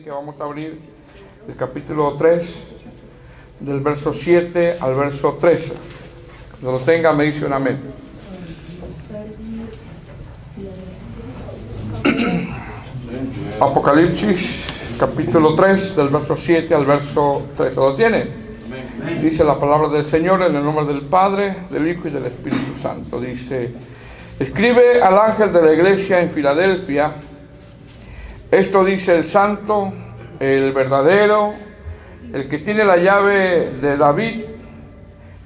que vamos a abrir el capítulo 3, del verso 7 al verso 13. Cuando lo tenga me dice un amén. Apocalipsis, capítulo 3, del verso 7 al verso 13. ¿Lo tiene? Dice la palabra del Señor en el nombre del Padre, del Hijo y del Espíritu Santo. Dice: escribe al ángel de la iglesia en Filadelfia, esto dice el santo, el verdadero, el que tiene la llave de David,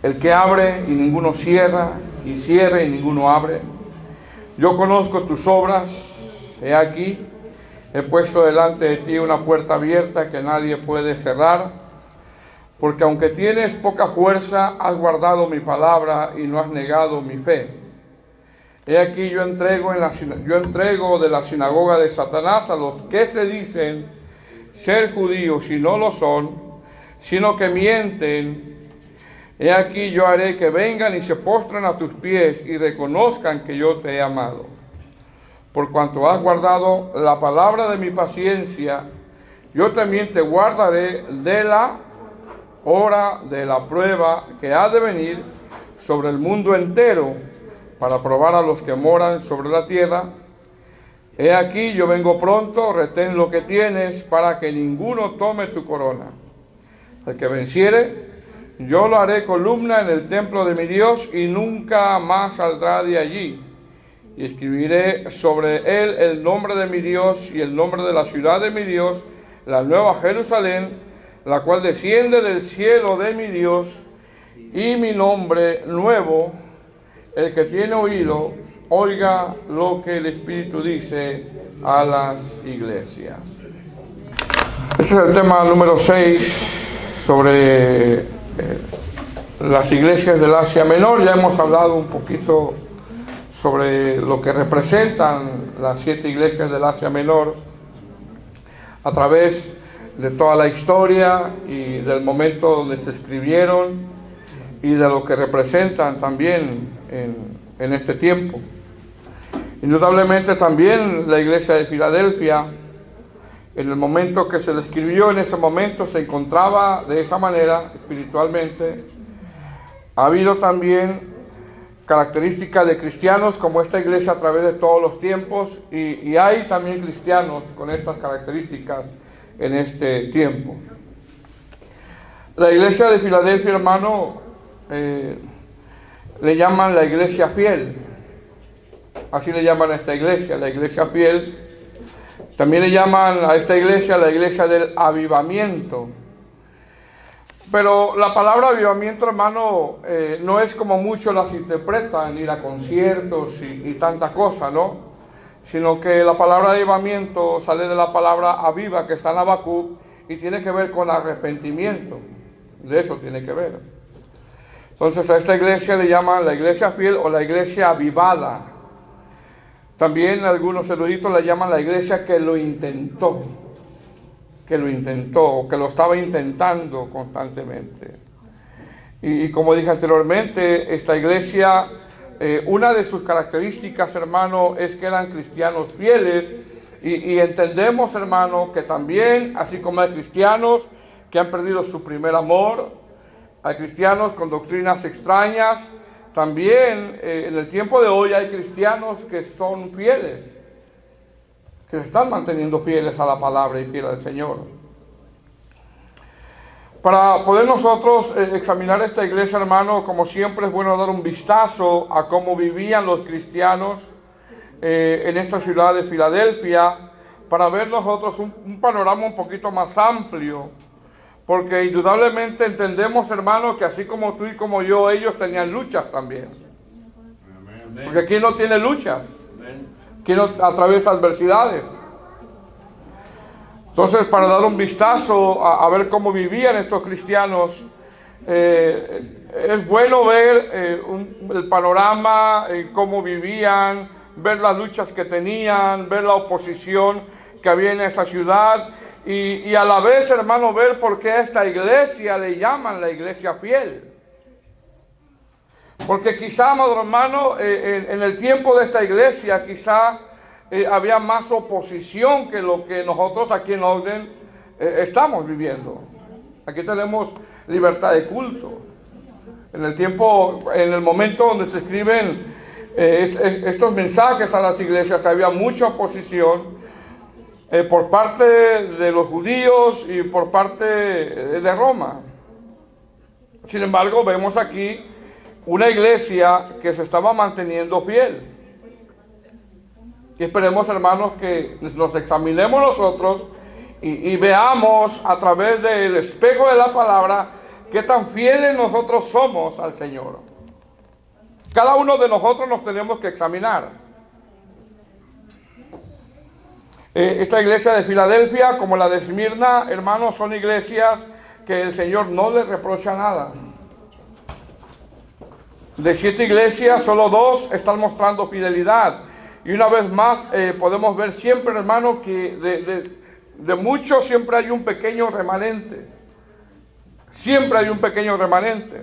el que abre y ninguno cierra, y cierra y ninguno abre. Yo conozco tus obras, he aquí, he puesto delante de ti una puerta abierta que nadie puede cerrar, porque aunque tienes poca fuerza, has guardado mi palabra y no has negado mi fe. He aquí yo entrego de la sinagoga de Satanás a los que se dicen ser judíos y no lo son, sino que mienten. He aquí yo haré que vengan y se postren a tus pies y reconozcan que yo te he amado. Por cuanto has guardado la palabra de mi paciencia, yo también te guardaré de la hora de la prueba que ha de venir sobre el mundo entero, para probar a los que moran sobre la tierra. He aquí yo vengo pronto, retén lo que tienes, para que ninguno tome tu corona. El que venciere, yo lo haré columna en el templo de mi Dios, y nunca más saldrá de allí. Y escribiré sobre él el nombre de mi Dios y el nombre de la ciudad de mi Dios, la nueva Jerusalén, la cual desciende del cielo de mi Dios, y mi nombre nuevo. El que tiene oído, oiga lo que el Espíritu dice a las iglesias. Este es el tema número 6 sobre las iglesias del Asia Menor. Ya hemos hablado un poquito sobre lo que representan las 7 iglesias del Asia Menor a través de toda la historia y del momento donde se escribieron y de lo que representan también en este tiempo. Indudablemente también la iglesia de Filadelfia, en el momento que se le escribió, en ese momento se encontraba de esa manera espiritualmente. Ha habido también características de cristianos como esta iglesia a través de todos los tiempos, y hay también cristianos con estas características en este tiempo. La iglesia de Filadelfia, hermano, le llaman la iglesia fiel. Así le llaman a esta iglesia, la iglesia fiel. También le llaman a esta iglesia la iglesia del avivamiento. Pero la palabra avivamiento, hermano, no es como muchos las interpretan, ir a conciertos y tanta cosa, ¿no? Sino que la palabra avivamiento sale de la palabra aviva, que está en Habacuc, y tiene que ver con arrepentimiento. De eso tiene que ver. Entonces a esta iglesia le llaman la iglesia fiel o la iglesia avivada. También algunos eruditos la llaman la iglesia que lo intentó, o que lo estaba intentando constantemente. Y como dije anteriormente, esta iglesia, una de sus características, hermano, es que eran cristianos fieles, y entendemos, hermano, que también, así como hay cristianos que han perdido su primer amor, hay cristianos con doctrinas extrañas, también en el tiempo de hoy hay cristianos que son fieles, que se están manteniendo fieles a la palabra y fieles al Señor. Para poder nosotros examinar esta iglesia, hermano, como siempre es bueno dar un vistazo a cómo vivían los cristianos en esta ciudad de Filadelfia, para ver nosotros un panorama un poquito más amplio. Porque indudablemente entendemos, hermano, que así como tú y como yo, ellos tenían luchas también. Porque ¿quién no tiene luchas? ¿Quién no atraviesa adversidades? Entonces, para dar un vistazo a ver cómo vivían estos cristianos, es bueno ver el panorama, cómo vivían, ver las luchas que tenían, ver la oposición que había en esa ciudad. Y a la vez, hermano, ver por qué a esta iglesia le llaman la iglesia fiel. Porque quizá, amado hermano, en el tiempo de esta iglesia, quizá había más oposición que lo que nosotros aquí en Ogden estamos viviendo. Aquí tenemos libertad de culto. En el momento donde se escriben estos mensajes a las iglesias, había mucha oposición por parte de los judíos y por parte de Roma. Sin embargo, vemos aquí una iglesia que se estaba manteniendo fiel. Y esperemos, hermanos, que nos examinemos nosotros y veamos a través del espejo de la palabra qué tan fieles nosotros somos al Señor. Cada uno de nosotros nos tenemos que examinar. Esta iglesia de Filadelfia, como la de Esmirna, hermanos, son iglesias que el Señor no les reprocha nada. De 7 iglesias, solo 2 están mostrando fidelidad. Y una vez más podemos ver siempre, hermano, que de muchos siempre hay un pequeño remanente. Siempre hay un pequeño remanente.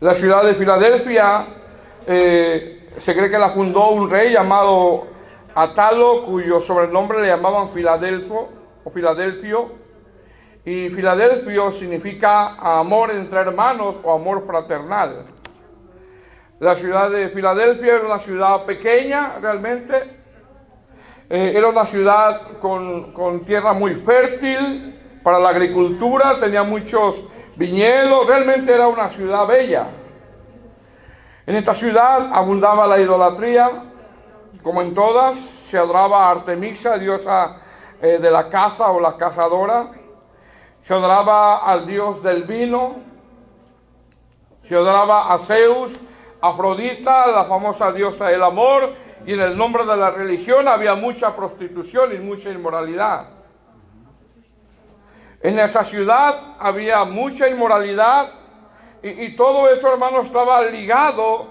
La ciudad de Filadelfia se cree que la fundó un rey llamado Atalo, cuyo sobrenombre le llamaban Filadelfo o Filadelfio. Y Filadelfio significa amor entre hermanos o amor fraternal. La ciudad de Filadelfia era una ciudad pequeña realmente. Era una ciudad con tierra muy fértil para la agricultura, tenía muchos viñedos, realmente era una ciudad bella. En esta ciudad abundaba la idolatría, como en todas, se adoraba a Artemisa, diosa de la caza o la cazadora, se adoraba al dios del vino, se adoraba a Zeus, Afrodita, la famosa diosa del amor, y en el nombre de la religión había mucha prostitución y mucha inmoralidad. En esa ciudad había mucha inmoralidad y todo eso, hermano, estaba ligado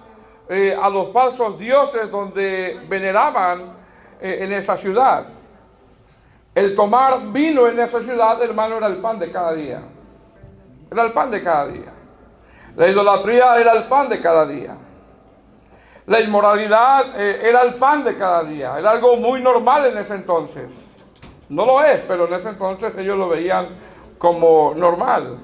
a los falsos dioses donde veneraban en esa ciudad. El tomar vino en esa ciudad, hermano, era el pan de cada día. Era el pan de cada día. La idolatría era el pan de cada día. La inmoralidad era el pan de cada día. Era algo muy normal en ese entonces. No lo es, pero en ese entonces ellos lo veían como normal.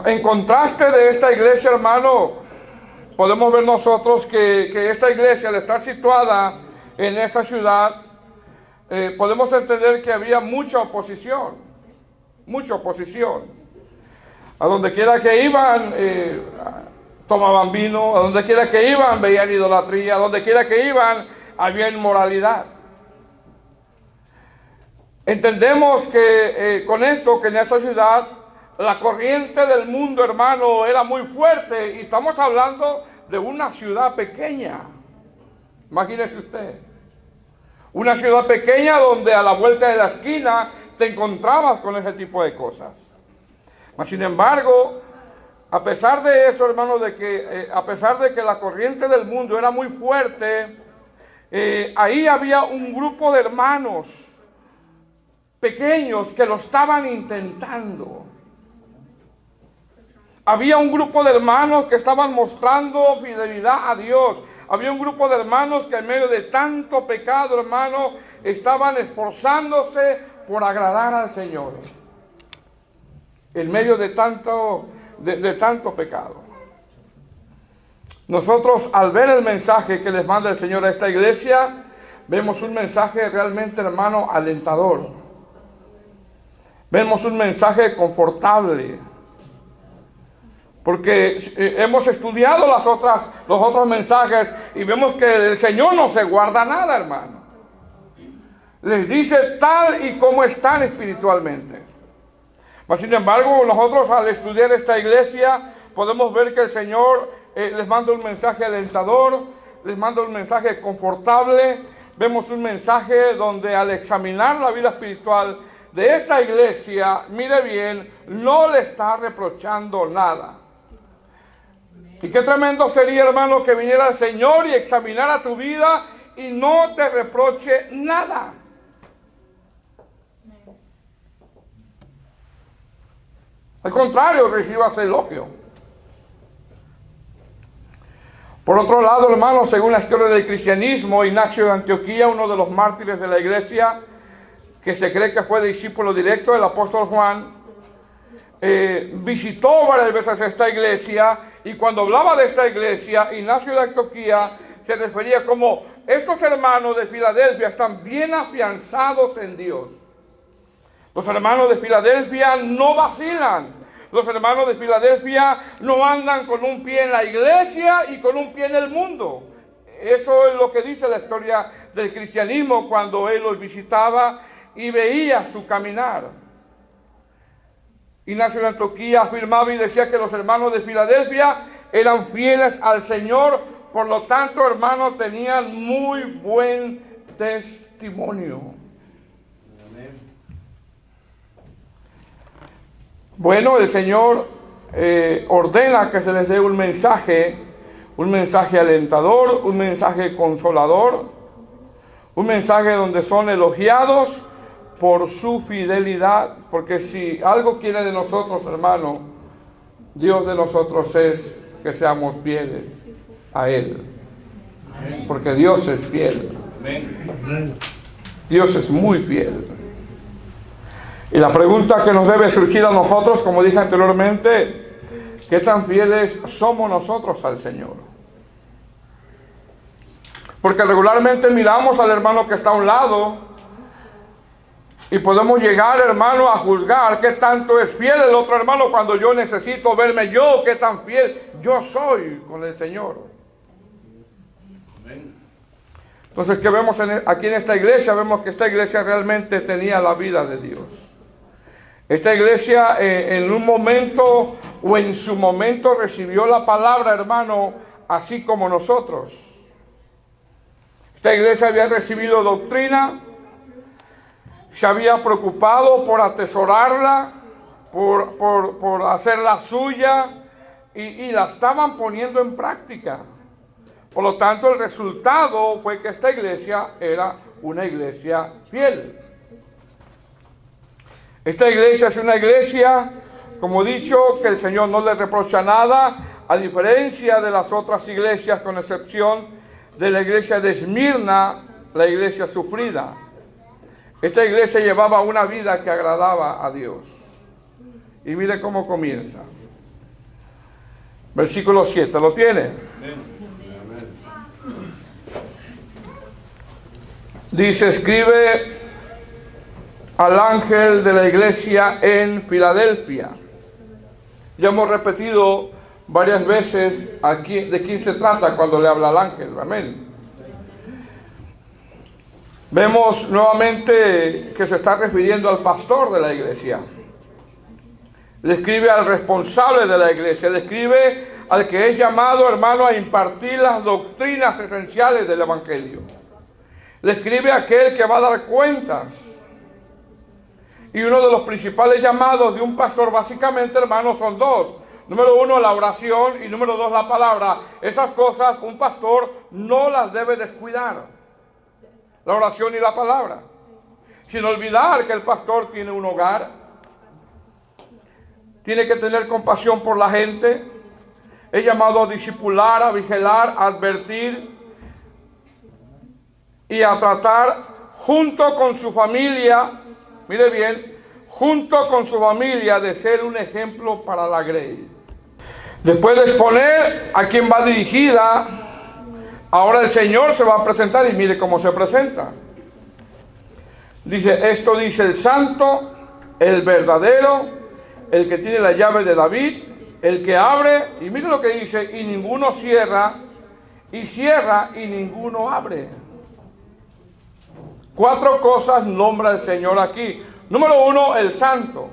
En contraste de esta iglesia, hermano, podemos ver nosotros que esta iglesia, al estar situada en esa ciudad, podemos entender que había mucha oposición. Mucha oposición. A donde quiera que iban, tomaban vino. A donde quiera que iban, veían idolatría. A donde quiera que iban, había inmoralidad. Entendemos que con esto, que en esa ciudad, la corriente del mundo, hermano, era muy fuerte. Y estamos hablando de una ciudad pequeña. Imagínese usted. Una ciudad pequeña donde a la vuelta de la esquina te encontrabas con ese tipo de cosas. Mas, sin embargo, a pesar de eso, hermano, a pesar de que la corriente del mundo era muy fuerte, ahí había un grupo de hermanos pequeños que lo estaban intentando. Había un grupo de hermanos que estaban mostrando fidelidad a Dios. Había un grupo de hermanos que en medio de tanto pecado, hermano, estaban esforzándose por agradar al Señor. En medio de tanto pecado. Nosotros, al ver el mensaje que les manda el Señor a esta iglesia, vemos un mensaje realmente, hermano, alentador. Vemos un mensaje confortable. Porque hemos estudiado los otros mensajes y vemos que el Señor no se guarda nada, hermano. Les dice tal y como están espiritualmente. Mas, sin embargo, nosotros al estudiar esta iglesia podemos ver que el Señor les manda un mensaje alentador, les manda un mensaje confortable. Vemos un mensaje donde al examinar la vida espiritual de esta iglesia, mire bien, no le está reprochando nada. Y qué tremendo sería, hermano, que viniera el Señor y examinara tu vida y no te reproche nada. Al contrario, recibas elogio. Por otro lado, hermanos, según la historia del cristianismo, Ignacio de Antioquía, uno de los mártires de la iglesia, que se cree que fue discípulo directo del apóstol Juan, visitó varias veces esta iglesia, y cuando hablaba de esta iglesia, Ignacio de Antioquía se refería como: estos hermanos de Filadelfia están bien afianzados en Dios. Los hermanos de Filadelfia no vacilan. Los hermanos de Filadelfia no andan con un pie en la iglesia y con un pie en el mundo. Eso es lo que dice la historia del cristianismo cuando él los visitaba y veía su caminar. Ignacio de Antioquía afirmaba y decía que los hermanos de Filadelfia eran fieles al Señor, por lo tanto, hermanos, tenían muy buen testimonio. Bueno, el Señor ordena que se les dé un mensaje alentador, un mensaje consolador, un mensaje donde son elogiados por su fidelidad, porque si algo quiere de nosotros, hermano, Dios de nosotros es que seamos fieles a Él, porque Dios es fiel. Dios es muy fiel. Y la pregunta que nos debe surgir a nosotros, como dije anteriormente, ¿qué tan fieles somos nosotros al Señor? Porque regularmente miramos al hermano que está a un lado y podemos llegar, hermano, a juzgar qué tanto es fiel el otro hermano cuando yo necesito verme yo, qué tan fiel yo soy con el Señor. Entonces, ¿qué vemos aquí en esta iglesia? Vemos que esta iglesia realmente tenía la vida de Dios. Esta iglesia en un momento o en su momento recibió la palabra, hermano, así como nosotros. Esta iglesia había recibido doctrina, se había preocupado por atesorarla, por hacerla suya, y la estaban poniendo en práctica. Por lo tanto, el resultado fue que esta iglesia era una iglesia fiel. Esta iglesia es una iglesia, como he dicho, que el Señor no le reprocha nada, a diferencia de las otras iglesias, con excepción de la iglesia de Esmirna, la iglesia sufrida. Esta iglesia llevaba una vida que agradaba a Dios. Y mire cómo comienza. Versículo 7, ¿lo tiene? Dice: escribe al ángel de la iglesia en Filadelfia. Ya hemos repetido varias veces aquí de quién se trata cuando le habla al ángel. Amén. Vemos nuevamente que se está refiriendo al pastor de la iglesia. Le escribe al responsable de la iglesia. Le escribe al que es llamado, hermano, a impartir las doctrinas esenciales del evangelio. Le escribe a aquel que va a dar cuentas. Y uno de los principales llamados de un pastor, básicamente, hermanos, son dos. Número uno, la oración, y número dos, la palabra. Esas cosas un pastor no las debe descuidar. La oración y la palabra. Sin olvidar que el pastor tiene un hogar. Tiene que tener compasión por la gente. Es llamado a discipular, a vigilar, a advertir y a tratar junto con su familia. Mire bien, junto con su familia, de ser un ejemplo para la grey. Después de exponer a quien va dirigida, ahora el Señor se va a presentar y mire cómo se presenta. Dice: esto dice el santo, el verdadero, el que tiene la llave de David, el que abre, y mire lo que dice: y ninguno cierra, y cierra y ninguno abre. 4 cosas nombra el Señor aquí. Número 1, el santo.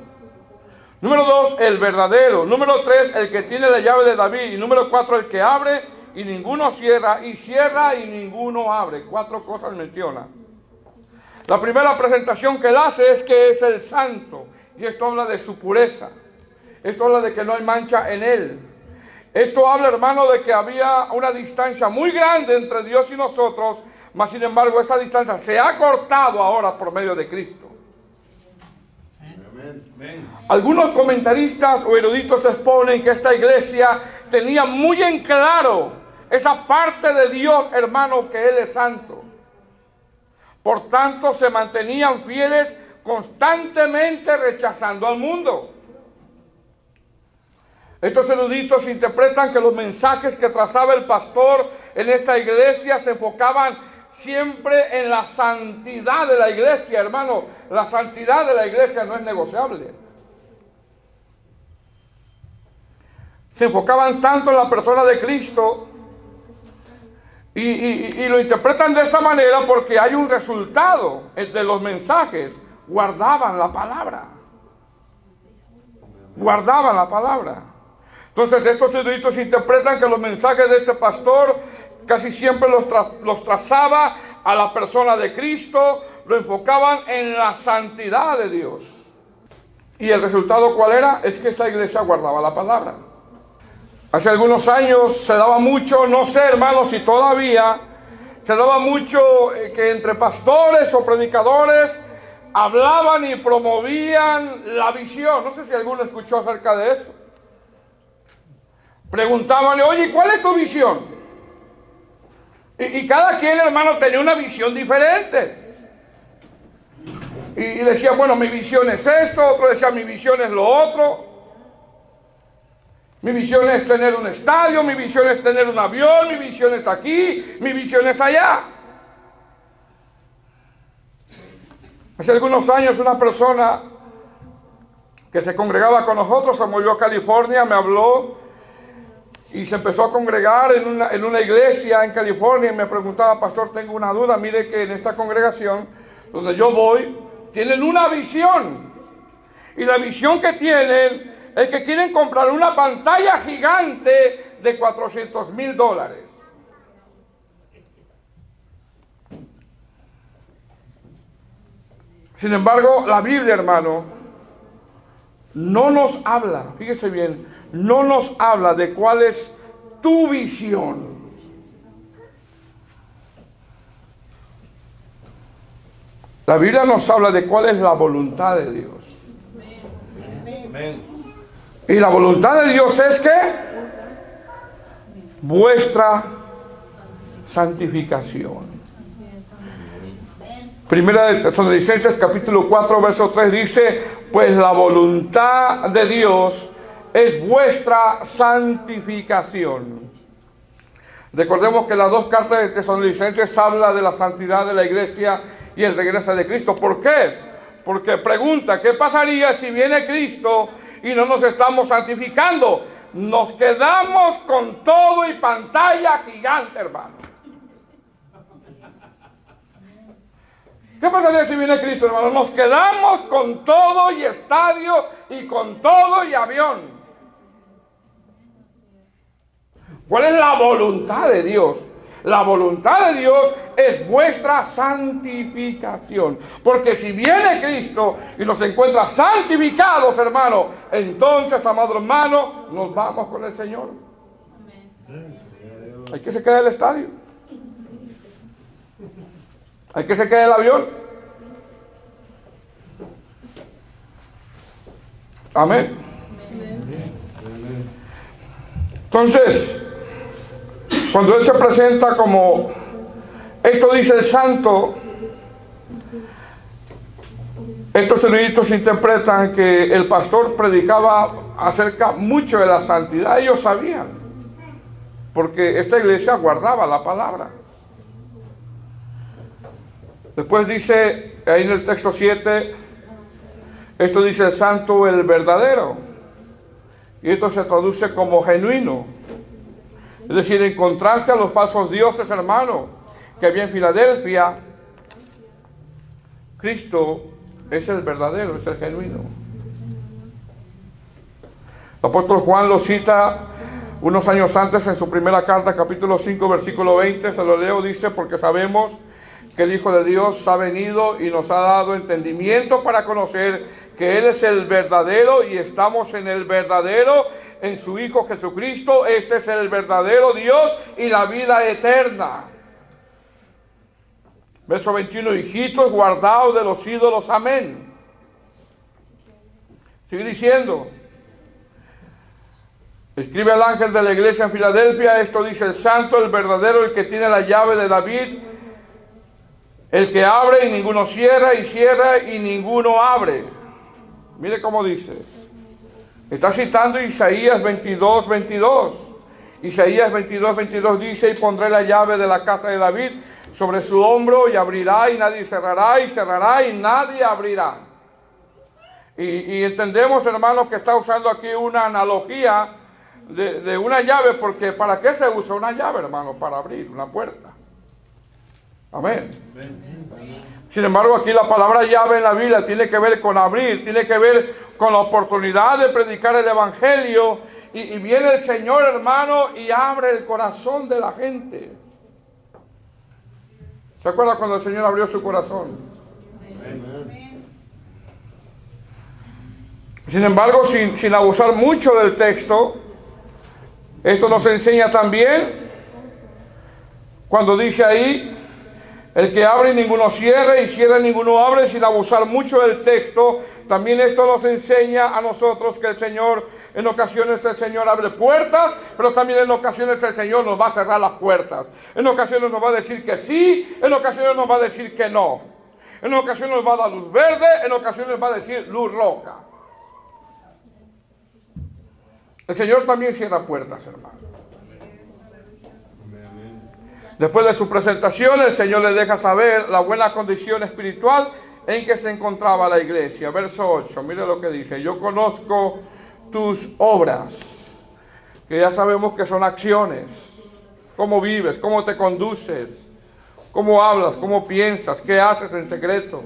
Número 2, el verdadero. Número 3, el que tiene la llave de David. Y número 4, el que abre y ninguno cierra. Y cierra y ninguno abre. 4 cosas menciona. La primera presentación que él hace es que es el santo. Y esto habla de su pureza. Esto habla de que no hay mancha en él. Esto habla, hermano, de que había una distancia muy grande entre Dios y nosotros. Mas, sin embargo, esa distancia se ha cortado ahora por medio de Cristo. Algunos comentaristas o eruditos exponen que esta iglesia tenía muy en claro esa parte de Dios, hermano, que Él es santo. Por tanto, se mantenían fieles constantemente rechazando al mundo. Estos eruditos interpretan que los mensajes que trazaba el pastor en esta iglesia se enfocaban siempre en la santidad de la iglesia, hermano. La santidad de la iglesia no es negociable. Se enfocaban tanto en la persona de Cristo y lo interpretan de esa manera porque hay un resultado de los mensajes. Guardaban la palabra. Guardaban la palabra. Entonces estos eruditos interpretan que los mensajes de este pastor casi siempre los trazaba a la persona de Cristo, lo enfocaban en la santidad de Dios. ¿Y el resultado cuál era? Es que esta iglesia guardaba la palabra. Hace algunos años se daba mucho, no sé hermanos si todavía, se daba mucho que entre pastores o predicadores hablaban y promovían la visión. No sé si alguno escuchó acerca de eso. Preguntábanle, oye, ¿cuál es tu visión? Y cada quien, hermano, tenía una visión diferente. Y decía, bueno, mi visión es esto, otro decía, mi visión es lo otro. Mi visión es tener un estadio, mi visión es tener un avión, mi visión es aquí, mi visión es allá. Hace algunos años una persona que se congregaba con nosotros se movió a California, me habló y se empezó a congregar en una iglesia en California y me preguntaba, pastor, tengo una duda, mire que en esta congregación donde yo voy, tienen una visión. Y la visión que tienen es que quieren comprar una pantalla gigante de $400,000. Sin embargo, la Biblia, hermano, no nos habla, fíjese bien, no nos habla de cuál es tu visión. La Biblia nos habla de cuál es la voluntad de Dios. Amén. Y la voluntad de Dios es que vuestra santificación. Primera de Tesalonicenses capítulo 4 verso 3 dice, pues la voluntad de Dios es vuestra santificación. Recordemos que las dos cartas de Tesalonicenses hablan de la santidad de la iglesia y el regreso de Cristo. ¿Por qué? Porque pregunta, ¿qué pasaría si viene Cristo y no nos estamos santificando? Nos quedamos con todo y pantalla gigante, hermano. ¿Qué pasaría si viene Cristo, hermano? Nos quedamos con todo y estadio y con todo y avión. ¿Cuál es la voluntad de Dios? La voluntad de Dios es vuestra santificación. Porque si viene Cristo y nos encuentra santificados, hermano, entonces, amado hermano, nos vamos con el Señor. Hay que se quede el estadio. Hay que se quede el avión. Amén. Entonces, cuando Él se presenta como, esto dice el santo, estos eruditos interpretan que el pastor predicaba acerca mucho de la santidad. Ellos sabían, porque esta iglesia guardaba la palabra. Después dice, ahí en el texto 7, esto dice el santo, el verdadero. Y esto se traduce como genuino. Es decir, en contraste a los falsos dioses, hermano, que había en Filadelfia, Cristo es el verdadero, es el genuino. El apóstol Juan lo cita unos años antes en su primera carta, capítulo 5, versículo 20, se lo leo, dice, porque sabemos que el Hijo de Dios ha venido y nos ha dado entendimiento para conocer que Él es el verdadero y estamos en el verdadero, en su Hijo Jesucristo. Este es el verdadero Dios y la vida eterna. Verso 21, hijitos, guardaos de los ídolos, amén. Sigue diciendo, Escribe al ángel de la iglesia en Filadelfia, esto dice el santo, el verdadero, el que tiene la llave de David, el que abre y ninguno cierra, y cierra y ninguno abre. Mire cómo dice. Está citando Isaías 22, 22. Isaías 22, 22 dice, y pondré la llave de la casa de David sobre su hombro, y abrirá y nadie cerrará, y cerrará y nadie abrirá. Y entendemos, hermanos, que está usando aquí una analogía de una llave, porque ¿para qué se usa una llave, hermano? Para abrir una puerta. Amén. Sin embargo, aquí la palabra llave en la Biblia tiene que ver con abrir, tiene que ver con la oportunidad de predicar el evangelio, y viene el Señor, hermano, y abre el corazón de la gente. ¿Se acuerda cuando el Señor abrió su corazón? Sin embargo, sin abusar mucho del texto, esto nos enseña también, cuando dice ahí, el que abre y ninguno cierra, y cierra y ninguno abre, sin abusar mucho del texto, también esto nos enseña a nosotros que el Señor, en ocasiones el Señor abre puertas, pero también en ocasiones el Señor nos va a cerrar las puertas. En ocasiones nos va a decir que sí, en ocasiones nos va a decir que no. En ocasiones nos va a dar luz verde, en ocasiones va a decir luz roja. El Señor también cierra puertas, hermano. Después de su presentación, el Señor le deja saber la buena condición espiritual en que se encontraba la iglesia. Verso 8, mire lo que dice. Yo conozco tus obras, que ya sabemos que son acciones. Cómo vives, cómo te conduces, cómo hablas, cómo piensas, qué haces en secreto.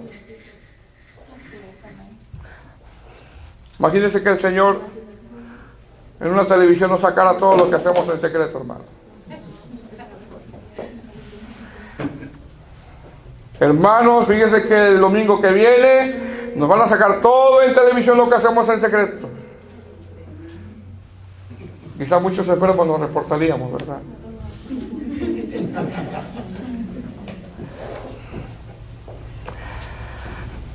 Imagínense que el Señor en una televisión nos sacara todo lo que hacemos en secreto, hermano. Hermanos, fíjense que el domingo que viene nos van a sacar todo en televisión lo que hacemos en secreto. Quizá muchos enfermos nos reportaríamos, ¿verdad?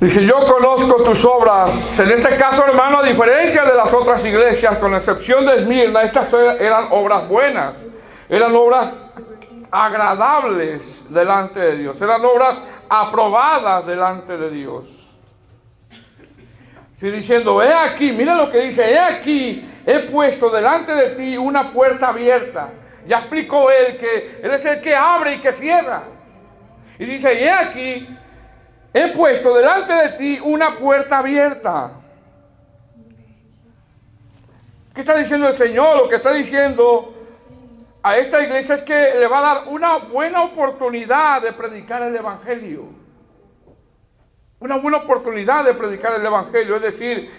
Dice, yo conozco tus obras. En este caso, hermano, a diferencia de las otras iglesias, con excepción de Esmirna, estas eran obras buenas. Eran obras agradables delante de Dios. Eran obras aprobadas delante de Dios. Sí, diciendo, he aquí, mira lo que dice, he aquí, he puesto delante de ti una puerta abierta. Ya explicó él que él es el que abre y que cierra. Y dice, he aquí, he puesto delante de ti una puerta abierta. ¿Qué está diciendo el Señor? Lo que está diciendo a esta iglesia es que le va a dar una buena oportunidad de predicar el evangelio. Una buena oportunidad de predicar el evangelio. Es decir,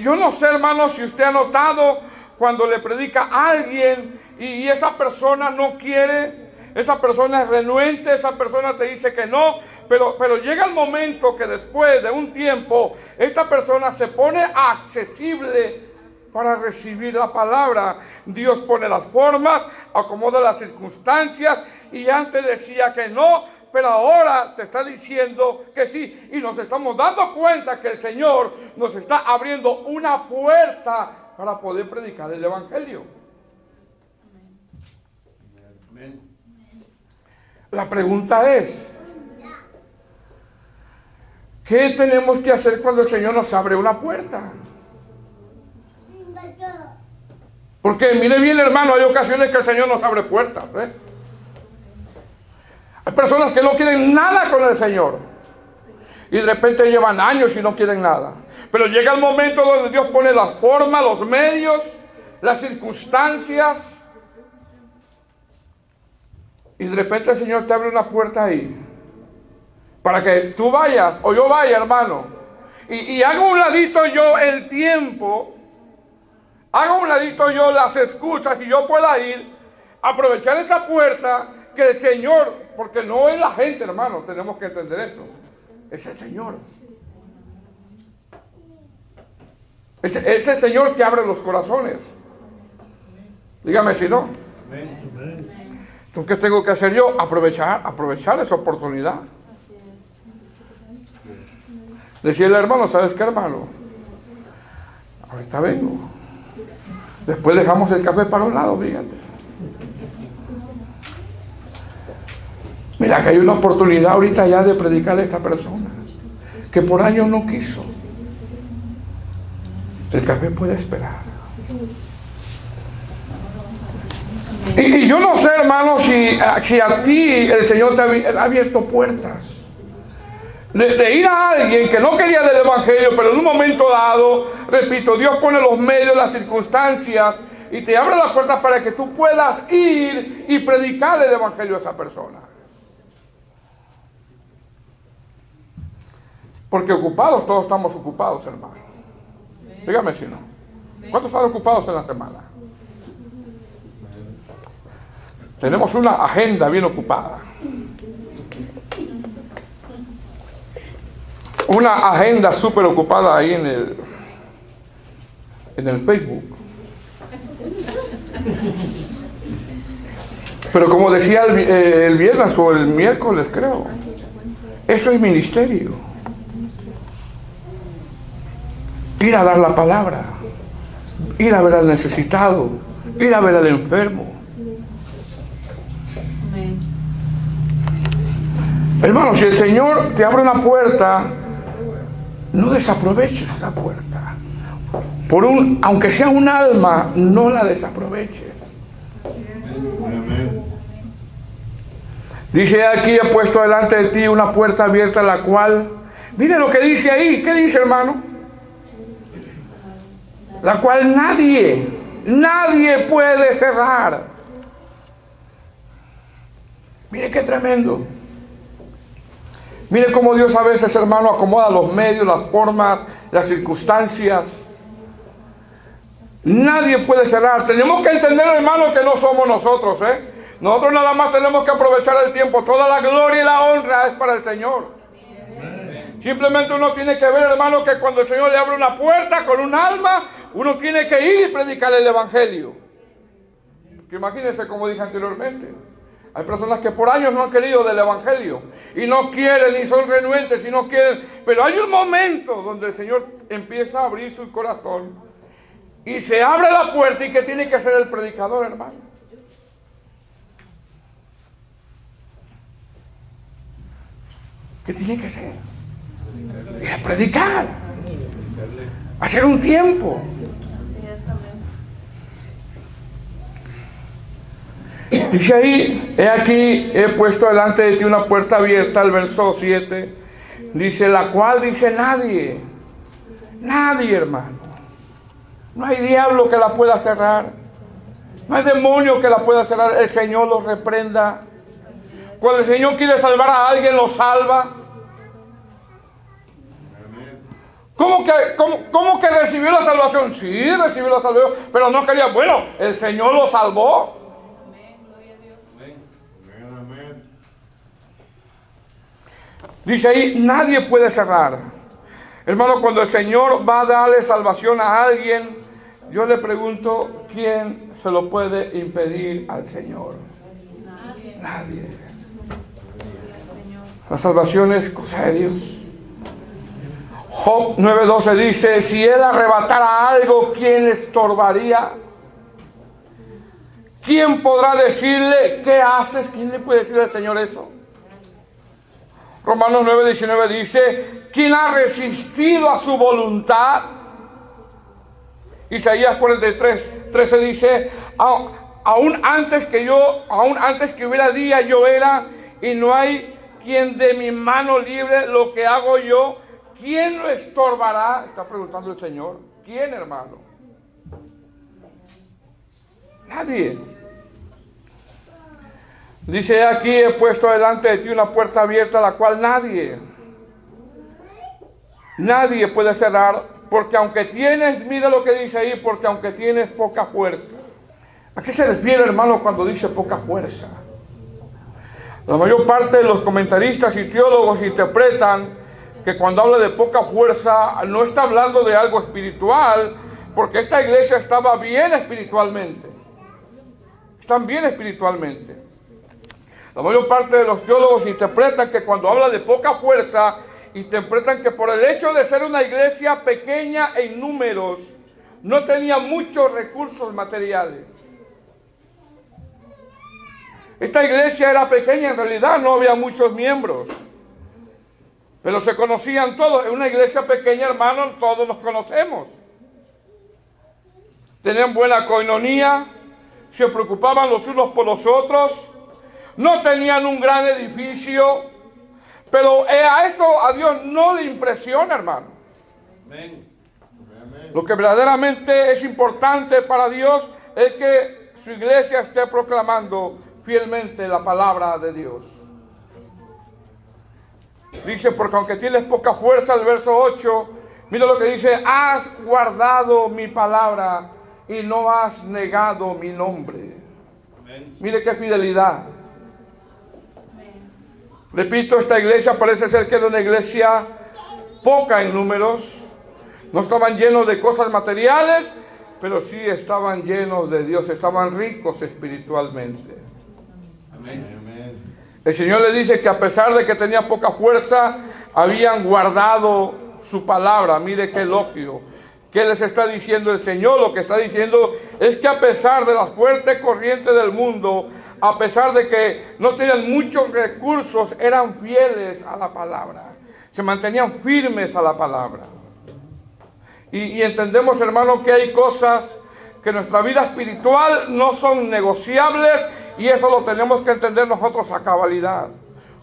yo no sé, hermano, si usted ha notado cuando le predica a alguien y esa persona no quiere. Esa persona es renuente, esa persona te dice que no, pero llega el momento que después de un tiempo, esta persona se pone accesible para recibir la palabra. Dios pone las formas, acomoda las circunstancias, y antes decía que no, pero ahora te está diciendo que sí. Y nos estamos dando cuenta que el Señor nos está abriendo una puerta para poder predicar el evangelio. Amén. La pregunta es, ¿qué tenemos que hacer cuando el Señor nos abre una puerta? Porque mire bien, hermano, hay ocasiones que el Señor nos abre puertas, ¿eh? Hay personas que no quieren nada con el Señor y de repente llevan años y no quieren nada. Pero llega el momento donde Dios pone la forma, los medios, las circunstancias, y de repente el Señor te abre una puerta ahí para que tú vayas o yo vaya, hermano, y hago un ladito yo el tiempo, hago un ladito yo las excusas y yo pueda ir, aprovechar esa puerta que el Señor, porque no es la gente, hermano, tenemos que entender eso, es el Señor. Es el Señor que abre los corazones. Dígame si no. Entonces, ¿qué tengo que hacer yo? Aprovechar esa oportunidad. Decirle al hermano, ¿sabes qué, hermano? Ahorita vengo. Después dejamos el café para un lado, fíjate. Mira que hay una oportunidad ahorita ya de predicarle a esta persona que por años no quiso. El café puede esperar. Y yo no sé, hermano, si a ti el Señor te ha abierto puertas. De ir a alguien que no quería del Evangelio, pero en un momento dado, repito, Dios pone los medios, las circunstancias, y te abre las puertas para que tú puedas ir y predicar el Evangelio a esa persona. Porque ocupados, todos estamos ocupados, hermano. Dígame si no. ¿Cuántos están ocupados en la semana? Tenemos una agenda bien ocupada. Una agenda súper ocupada ahí en el Facebook. Pero como decía el viernes o el miércoles, creo, eso es ministerio. Ir a dar la palabra, ir a ver al necesitado, ir a ver al enfermo. Hermano, si el Señor te abre una puerta, no desaproveches esa puerta. Aunque sea un alma, no la desaproveches. Dice aquí, he puesto delante de ti una puerta abierta, la cual, mire lo que dice ahí. ¿Qué dice, hermano? La cual nadie puede cerrar. Mire qué tremendo. Mire cómo Dios a veces, hermano, acomoda los medios, las formas, las circunstancias. Nadie puede cerrar. Tenemos que entender, hermano, que no somos nosotros, Nosotros nada más tenemos que aprovechar el tiempo. Toda la gloria y la honra es para el Señor. Simplemente uno tiene que ver, hermano, que cuando el Señor le abre una puerta con un alma, uno tiene que ir y predicar el Evangelio. Porque imagínense, como dije anteriormente, hay personas que por años no han querido del Evangelio y no quieren y son renuentes y no quieren. Pero hay un momento donde el Señor empieza a abrir su corazón y se abre la puerta. ¿Y qué tiene que hacer el predicador, hermano? ¿Qué tiene que hacer? Ir a predicar, hacer un tiempo. Dice ahí, he aquí, he puesto delante de ti una puerta abierta, el verso 7, dice, la cual dice nadie, hermano. No hay diablo que la pueda cerrar, no hay demonio que la pueda cerrar. El Señor los reprenda. Cuando el Señor quiere salvar a alguien, lo salva. ¿Cómo que recibió la salvación? Sí, recibió la salvación, pero no quería. Bueno, el Señor lo salvó. Dice ahí, nadie puede cerrar. Hermano, cuando el Señor va a darle salvación a alguien, yo le pregunto, ¿quién se lo puede impedir al Señor? Nadie. La salvación es cosa de Dios. Job 9:12 dice, si él arrebatara algo, ¿quién le estorbaría? ¿Quién podrá decirle, qué haces? ¿Quién le puede decirle al Señor eso? Romanos 9:19 dice, ¿quién ha resistido a su voluntad? Isaías 43:13 dice, aún antes que hubiera día yo era, y no hay quien de mi mano libre lo que hago yo. ¿Quién lo estorbará? Está preguntando el Señor. ¿Quién, hermano? Nadie. Dice aquí, he puesto delante de ti una puerta abierta, la cual nadie puede cerrar, porque aunque tienes, mira lo que dice ahí, porque aunque tienes poca fuerza. ¿A qué se refiere, hermano, cuando dice poca fuerza? La mayor parte de los comentaristas y teólogos interpretan que cuando habla de poca fuerza no está hablando de algo espiritual, porque esta iglesia estaba bien espiritualmente. Están bien espiritualmente. La mayor parte de los teólogos interpretan que cuando habla de poca fuerza, interpretan que por el hecho de ser una iglesia pequeña en números, no tenía muchos recursos materiales. Esta iglesia era pequeña, en realidad no había muchos miembros, pero se conocían todos. En una iglesia pequeña, hermanos, todos nos conocemos. Tenían buena coinonía, se preocupaban los unos por los otros, no tenían un gran edificio, pero a eso a Dios no le impresiona, hermano. Amén. Lo que verdaderamente es importante para Dios es que su iglesia esté proclamando fielmente la palabra de Dios. Dice, porque aunque tienes poca fuerza, el verso 8, mira lo que dice: has guardado mi palabra y no has negado mi nombre. Amén. Mire qué fidelidad. Amén. Repito, esta iglesia parece ser que era una iglesia poca en números. No estaban llenos de cosas materiales, pero sí estaban llenos de Dios, estaban ricos espiritualmente. Amén. El Señor le dice que a pesar de que tenía poca fuerza, habían guardado su palabra. Mire qué elogio. ¿Qué les está diciendo el Señor? Lo que está diciendo es que a pesar de la fuerte corriente del mundo, a pesar de que no tenían muchos recursos, eran fieles a la palabra. Se mantenían firmes a la palabra. Y entendemos, hermano, que hay cosas que en nuestra vida espiritual no son negociables, y eso lo tenemos que entender nosotros a cabalidad.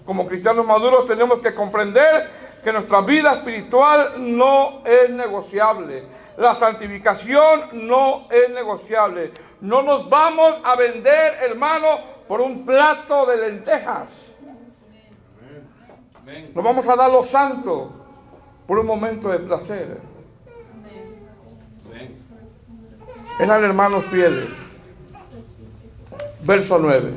Como cristianos maduros tenemos que comprender que nuestra vida espiritual no es negociable. La santificación no es negociable. No nos vamos a vender, hermano, por un plato de lentejas. Nos vamos a dar lo santo por un momento de placer. Eran hermanos fieles. Verso 9.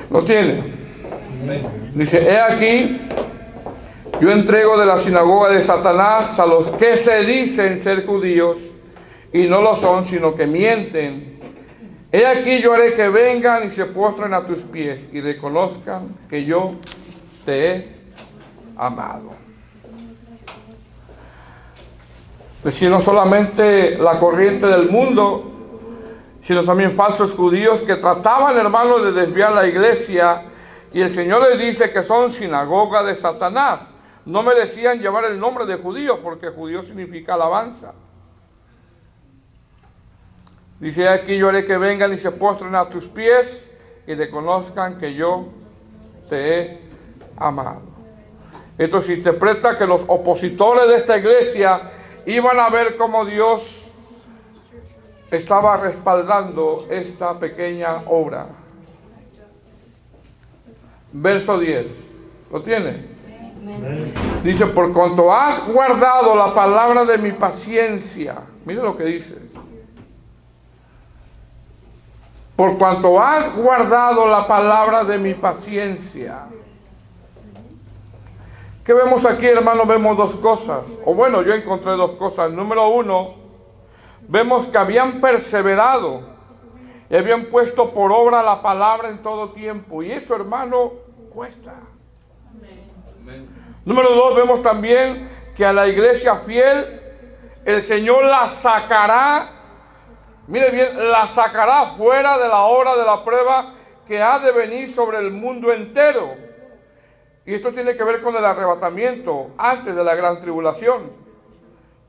¿Lo tiene? Dice: he aquí, yo entrego de la sinagoga de Satanás a los que se dicen ser judíos y no lo son, sino que mienten. He aquí, yo haré que vengan y se postren a tus pies y reconozcan que yo te he amado. Es decir, no solamente la corriente del mundo, sino también falsos judíos que trataban, hermanos, de desviar la iglesia. Y el Señor les dice que son sinagoga de Satanás. No merecían llevar el nombre de judío, porque judío significa alabanza. Dice: aquí yo haré que vengan y se postren a tus pies y reconozcan que yo te he amado. Esto se interpreta que los opositores de esta iglesia iban a ver cómo Dios estaba respaldando esta pequeña obra. Verso 10. ¿Lo tiene? Dice: por cuanto has guardado la palabra de mi paciencia. Mire lo que dice. Por cuanto has guardado la palabra de mi paciencia. ¿Qué vemos aquí, hermano? Vemos dos cosas. O bueno, yo encontré dos cosas. Número uno, vemos que habían perseverado y habían puesto por obra la palabra en todo tiempo. Y eso, hermano, cuesta. Amén. Número dos, vemos también que a la iglesia fiel el Señor la sacará. Mire bien, la sacará fuera de la hora de la prueba que ha de venir sobre el mundo entero. Y esto tiene que ver con el arrebatamiento antes de la gran tribulación.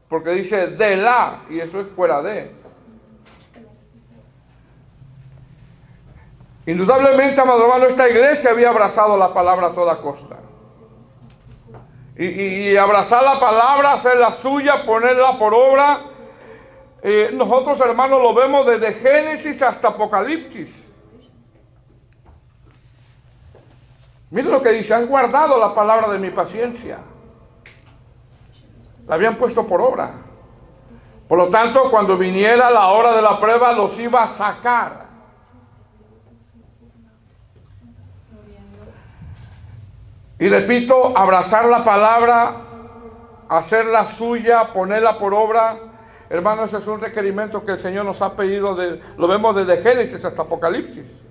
Porque dice de la, y eso es fuera de. Indudablemente, amado hermano, esta iglesia había abrazado la palabra a toda costa. Y abrazar la palabra, hacerla suya, ponerla por obra. Nosotros, hermanos, lo vemos desde Génesis hasta Apocalipsis. Mira lo que dice: has guardado la palabra de mi paciencia. La habían puesto por obra. Por lo tanto, cuando viniera la hora de la prueba, los iba a sacar. Y repito, abrazar la palabra, hacerla suya, ponerla por obra. Hermano, ese es un requerimiento que el Señor nos ha pedido. Lo vemos desde Génesis hasta Apocalipsis.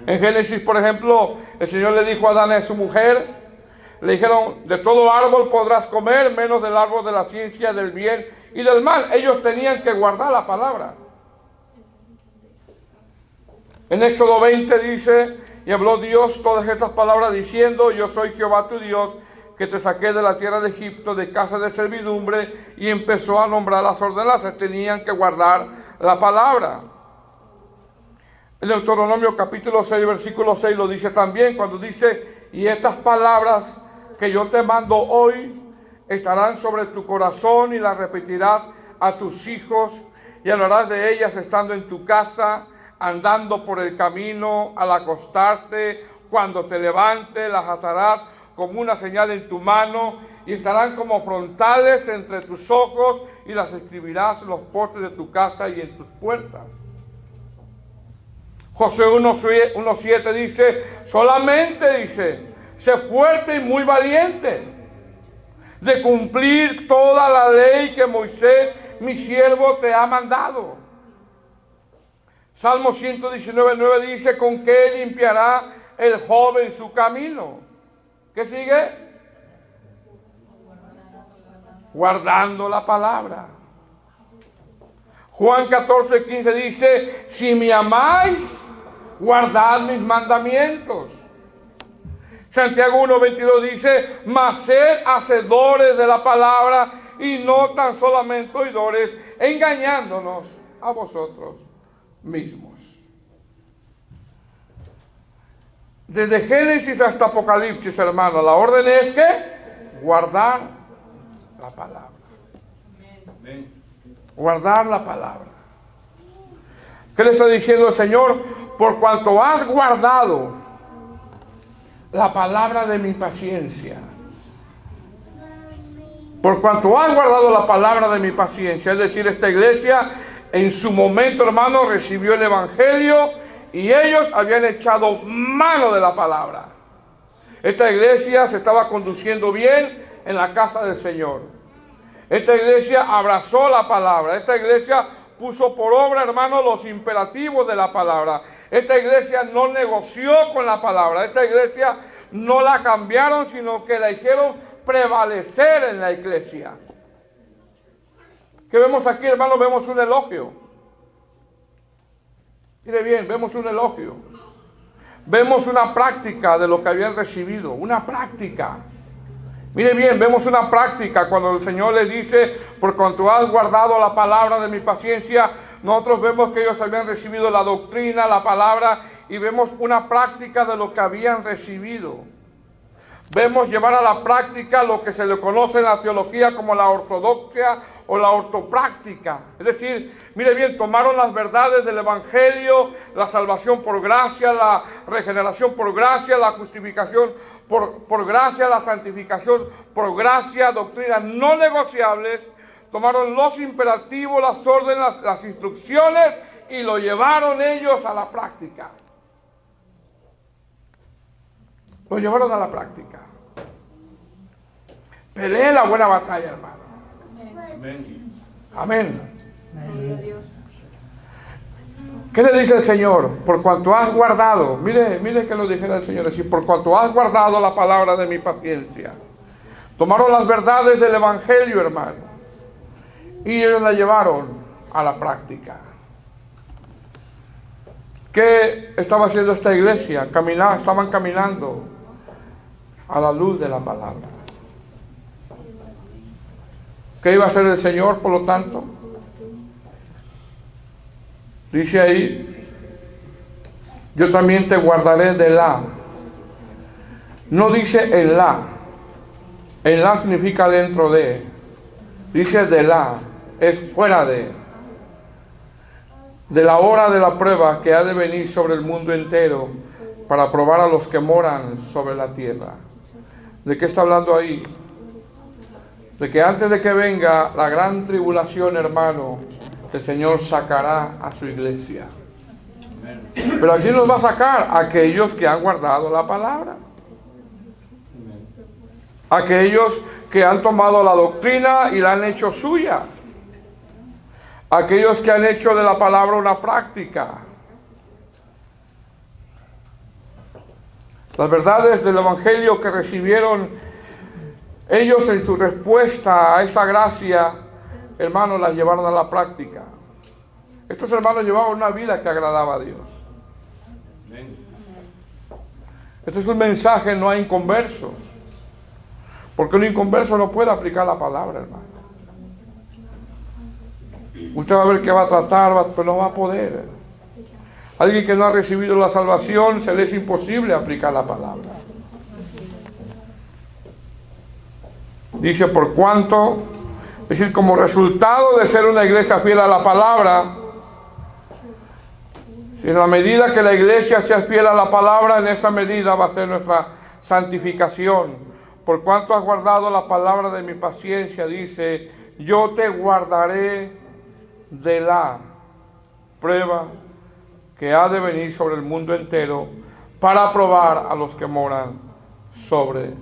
En Génesis, por ejemplo, el Señor le dijo a Adán y a su mujer: Le dijeron, de todo árbol podrás comer, menos del árbol de la ciencia del bien y del mal. Ellos tenían que guardar la palabra. En Éxodo 20 dice, y habló Dios todas estas palabras diciendo, yo soy Jehová tu Dios, que te saqué de la tierra de Egipto, de casa de servidumbre, y empezó a nombrar las ordenanzas. Tenían que guardar la palabra. En Deuteronomio capítulo 6, versículo 6 lo dice también, cuando dice, y estas palabras que yo te mando hoy estarán sobre tu corazón y las repetirás a tus hijos y hablarás de ellas estando en tu casa, andando por el camino, al acostarte, cuando te levantes, las atarás como una señal en tu mano y estarán como frontales entre tus ojos y las escribirás en los postes de tu casa y en tus puertas. Josué 1:7 dice, solamente dice, sé fuerte y muy valiente de cumplir toda la ley que Moisés, mi siervo, te ha mandado. Salmo 119:9 dice, ¿con qué limpiará el joven su camino? ¿Qué sigue? Guardando la palabra. Juan 14:15 dice, si me amáis, guardad mis mandamientos. Santiago 1:22 dice, mas sed hacedores de la palabra y no tan solamente oidores, engañándonos a vosotros mismos. Desde Génesis hasta Apocalipsis, hermano, la orden es que guardar la palabra. Guardar la palabra. ¿Qué le está diciendo el Señor? Por cuanto has guardado la palabra de mi paciencia. Por cuanto has guardado la palabra de mi paciencia. Es decir, esta iglesia en su momento, hermano, recibió el evangelio y ellos habían echado mano de la palabra. Esta iglesia se estaba conduciendo bien en la casa del Señor. Esta iglesia abrazó la palabra. Esta iglesia puso por obra, hermano, los imperativos de la palabra. Esta iglesia no negoció con la palabra. Esta iglesia no la cambiaron, sino que la hicieron prevalecer en la iglesia. ¿Qué vemos aquí, hermano? Vemos un elogio. Mire bien, vemos un elogio. Vemos una práctica de lo que habían recibido. Una práctica. Mire bien, vemos una práctica cuando el Señor les dice, por cuanto has guardado la palabra de mi paciencia. Nosotros vemos que ellos habían recibido la doctrina, la palabra, y vemos una práctica de lo que habían recibido. Vemos llevar a la práctica lo que se le conoce en la teología como la ortodoxia o la ortopráctica. Es decir, mire bien, tomaron las verdades del evangelio, la salvación por gracia, la regeneración por gracia, la justificación por gracia, la santificación por gracia, doctrinas no negociables. Tomaron los imperativos, las órdenes, las instrucciones y lo llevaron ellos a la práctica. Lo llevaron a la práctica. Pelee la buena batalla, hermano. Amén. Amén. ¿Qué le dice el Señor? Por cuanto has guardado, mire que lo dijera el Señor así, por cuanto has guardado la palabra de mi paciencia. Tomaron las verdades del evangelio, hermano, y ellos la llevaron a la práctica. ¿Qué estaba haciendo esta iglesia? Estaban caminando a la luz de la palabra. ¿Qué iba a hacer el Señor, por lo tanto? Dice ahí, yo también te guardaré de la. No dice en la. En la significa dentro de. Dice de la, es fuera de. De la hora de la prueba que ha de venir sobre el mundo entero para probar a los que moran sobre la tierra. ¿De qué está hablando ahí? De que antes de que venga la gran tribulación, hermano, el Señor sacará a su iglesia. Pero ¿a quién los va a sacar? A aquellos que han guardado la palabra. Aquellos que han tomado la doctrina y la han hecho suya. Aquellos que han hecho de la palabra una práctica. Las verdades del Evangelio que recibieron ellos en su respuesta a esa gracia, hermanos, las llevaron a la práctica. Estos hermanos llevaban una vida que agradaba a Dios. Este es un mensaje no a inconversos, porque un inconverso no puede aplicar la palabra, hermano. Usted va a ver que va a tratar, pero no va a poder. Alguien que no ha recibido la salvación, se le es imposible aplicar la palabra. Dice, por cuanto, es decir, como resultado de ser una iglesia fiel a la palabra, si en la medida que la iglesia sea fiel a la palabra, en esa medida va a ser nuestra santificación. Por cuanto has guardado la palabra de mi paciencia, dice, yo te guardaré de la prueba que ha de venir sobre el mundo entero para probar a los que moran sobre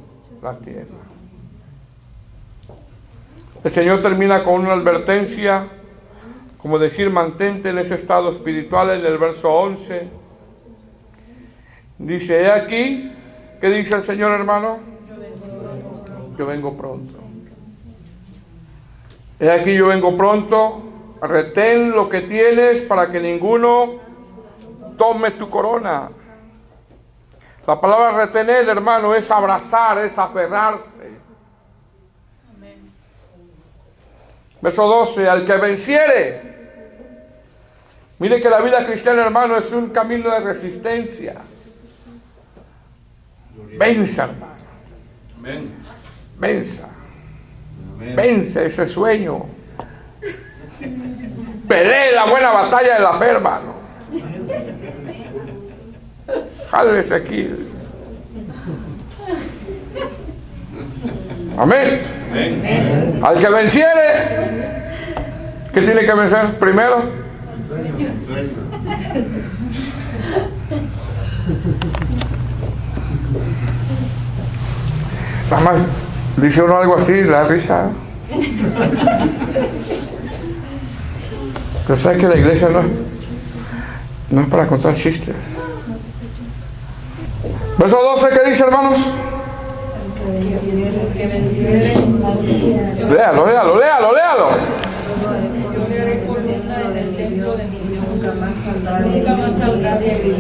la tierra. El Señor termina con una advertencia, como decir, mantente en ese estado espiritual en el verso 11. Dice, he aquí, ¿qué dice el Señor, hermano? Yo vengo pronto. He aquí, yo vengo pronto. Retén lo que tienes para que ninguno tome tu corona. La palabra retener, hermano, es abrazar, es aferrarse. Verso 12, al que venciere. Mire que la vida cristiana, hermano, es un camino de resistencia. Venza, hermano. Venza. Vence ese sueño. Pelee la buena batalla de la fe, hermano. Jálese aquí. Amén. Amén. Al que venciere, ¿qué tiene que vencer primero? Nada más dice uno algo así, la risa. Pero sabe que la iglesia no es para contar chistes. Verso 12, ¿qué dice, hermanos? Léalo. Yo crearé columna en el templo de mi Dios. Nunca más saldrá de allí.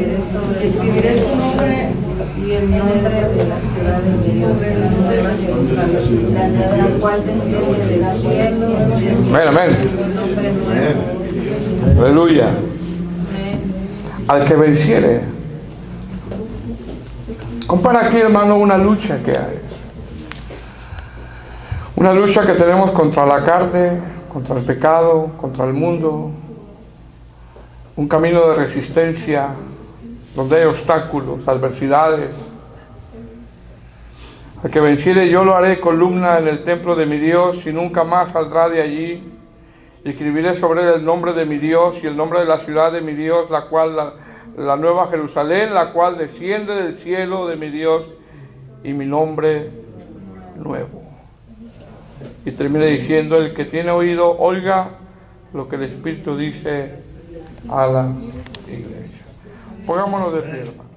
Escribiré su nombre y el nombre de la ciudad de mi Dios, la cual desciende del cielo. Amén. Aleluya. Al que venciere. Compara aquí, hermano, una lucha que hay. Una lucha que tenemos contra la carne, contra el pecado, contra el mundo. Un camino de resistencia donde hay obstáculos, adversidades. Al que venciere yo lo haré columna en el templo de mi Dios y nunca más saldrá de allí. Y escribiré sobre él el nombre de mi Dios y el nombre de la ciudad de mi Dios, la cual la nueva Jerusalén, la cual desciende del cielo de mi Dios, y mi nombre nuevo. Y termina diciendo, el que tiene oído, oiga lo que el Espíritu dice a la iglesia. Pongámonos de pie, hermano.